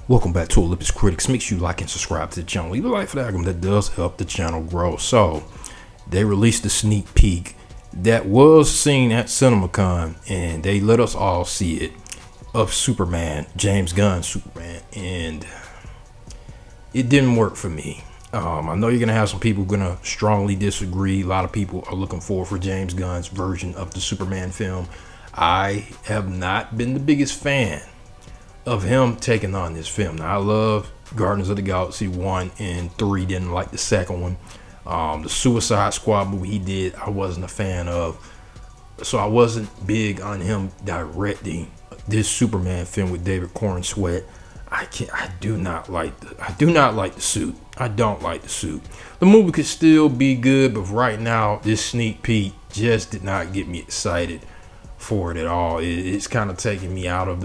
Welcome back to Olympus Critics. Make sure you like and subscribe to the channel. Leave a like for the algorithm, that does help the channel grow. So they released a sneak peek that was seen at CinemaCon, and they let us all see it, of Superman, James Gunn's Superman, and it didn't work for me. I know you're gonna have some people gonna strongly disagree. A lot of people are looking forward for James Gunn's version of the Superman film. I have not been the biggest fan of him taking on this film. Now, I love Guardians of the Galaxy 1 and 3. Didn't like the second one. The Suicide Squad movie he did, I wasn't a fan of. So I wasn't big on him directing this Superman film with David Corenswet. I do not like the suit. I don't like the suit. The movie could still be good, but right now this sneak peek just did not get me excited for it at all. It's kind of taking me out of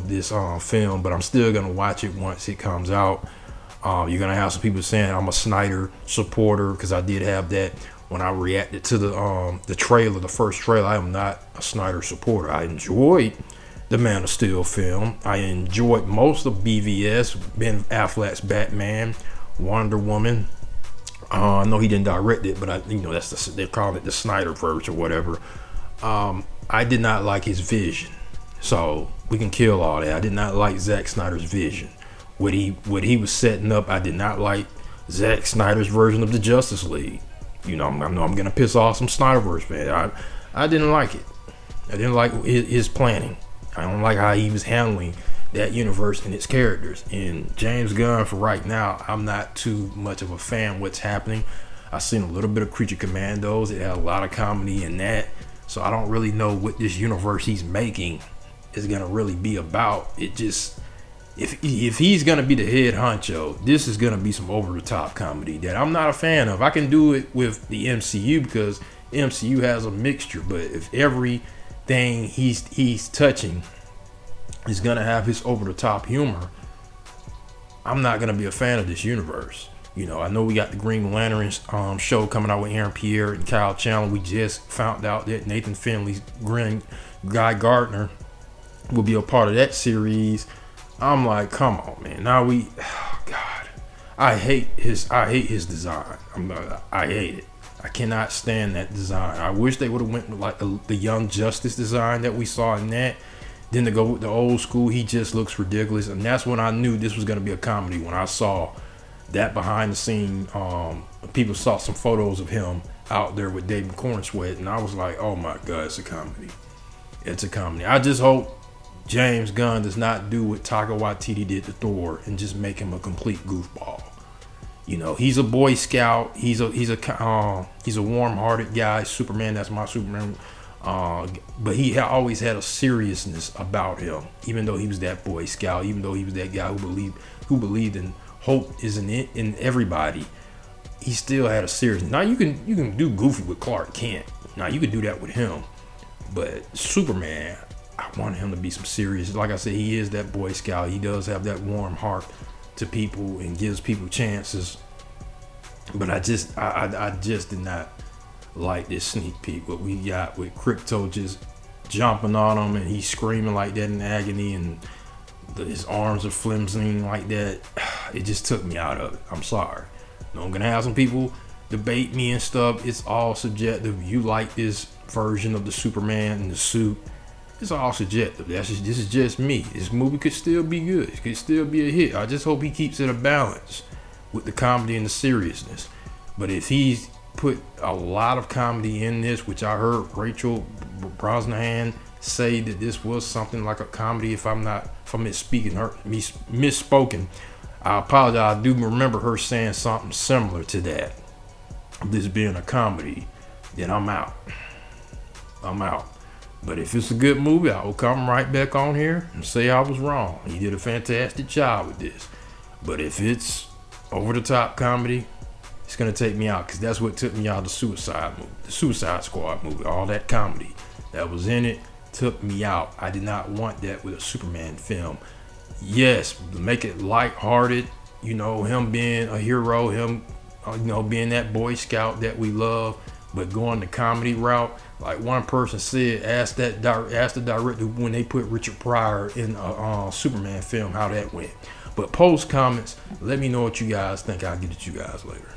this film, but I'm still gonna watch it once it comes out. You're gonna have some people saying I'm a Snyder supporter, because I did have that when I reacted to the trailer, the first trailer. I am not a Snyder supporter. I enjoyed the Man of Steel film. I enjoyed most of BVS, Ben Affleck's Batman, Wonder Woman. I know he didn't direct it, but they're calling it the Snyder verse or whatever. I did not like his vision, so we can kill all that. I did not like Zack Snyder's vision. What he was setting up, I did not like Zack Snyder's version of the Justice League. I know I'm gonna piss off some Snyderverse fans. I didn't like it. I didn't like his planning. I don't like how he was handling that universe and its characters. And James Gunn, for right now, I'm not too much of a fan of what's happening. I've seen a little bit of Creature Commandos. It had a lot of comedy in that. So I don't really know what this universe he's making is gonna really be about. It just, if he's gonna be the head honcho, this is gonna be some over the top comedy that I'm not a fan of. I can do it with the MCU because the MCU has a mixture, but if everything he's touching is gonna have his over the top humor, I'm not gonna be a fan of this universe. I know we got the Green Lanterns show coming out with Aaron Pierre and Kyle Chandler. We just found out that Nathan Filion's Guy Gardner will be a part of that series. I'm like, come on, man. Now God, I hate his design. I hate it. I cannot stand that design. I wish they would have went with like the Young Justice design that we saw in that. Then to go with the old school, he just looks ridiculous. And that's when I knew this was going to be a comedy, when I saw that behind the scene. People saw some photos of him out there with David Corenswet, and I was like, oh my God, it's a comedy. It's a comedy. I just hope James Gunn does not do what Taika Waititi did to Thor and just make him a complete goofball. He's a Boy Scout. He's a warm-hearted guy. Superman, that's my Superman. But he always had a seriousness about him, even though he was that Boy Scout, even though he was that guy who believed in hope is in everybody. He still had a seriousness. Now you can do goofy with Clark Kent. Now you could do that with him, but Superman, I want him to be some serious. Like I said, he is that Boy Scout. He does have that warm heart to people and gives people chances. But I just did not like this sneak peek. What we got with Krypto just jumping on him and he's screaming like that in agony, and his arms are flimsing like that. It just took me out of it. I'm sorry. I'm gonna have some people debate me and stuff. It's all subjective. You like this version of the Superman in the suit, it's all subjective. This is just me. This movie could still be good. It could still be a hit. I just hope he keeps it a balance with the comedy and the seriousness. But if he's put a lot of comedy in this, which I heard Rachel Brosnahan say that this was something like a comedy, if I'm misspoken, I apologize. I do remember her saying something similar to that, this being a comedy, then I'm out. But if it's a good movie, I will come right back on here and say I was wrong. He did a fantastic job with this. But if it's over the top comedy, it's gonna take me out, because that's what took me out of the Suicide Squad movie. All that comedy that was in it took me out. I did not want that with a Superman film. Yes, make it lighthearted, him being a hero, him being that Boy Scout that we love, but going the comedy route, like one person said, ask the director when they put Richard Pryor in a Superman film how that went. But post comments, let me know what you guys think. I'll get at you guys later.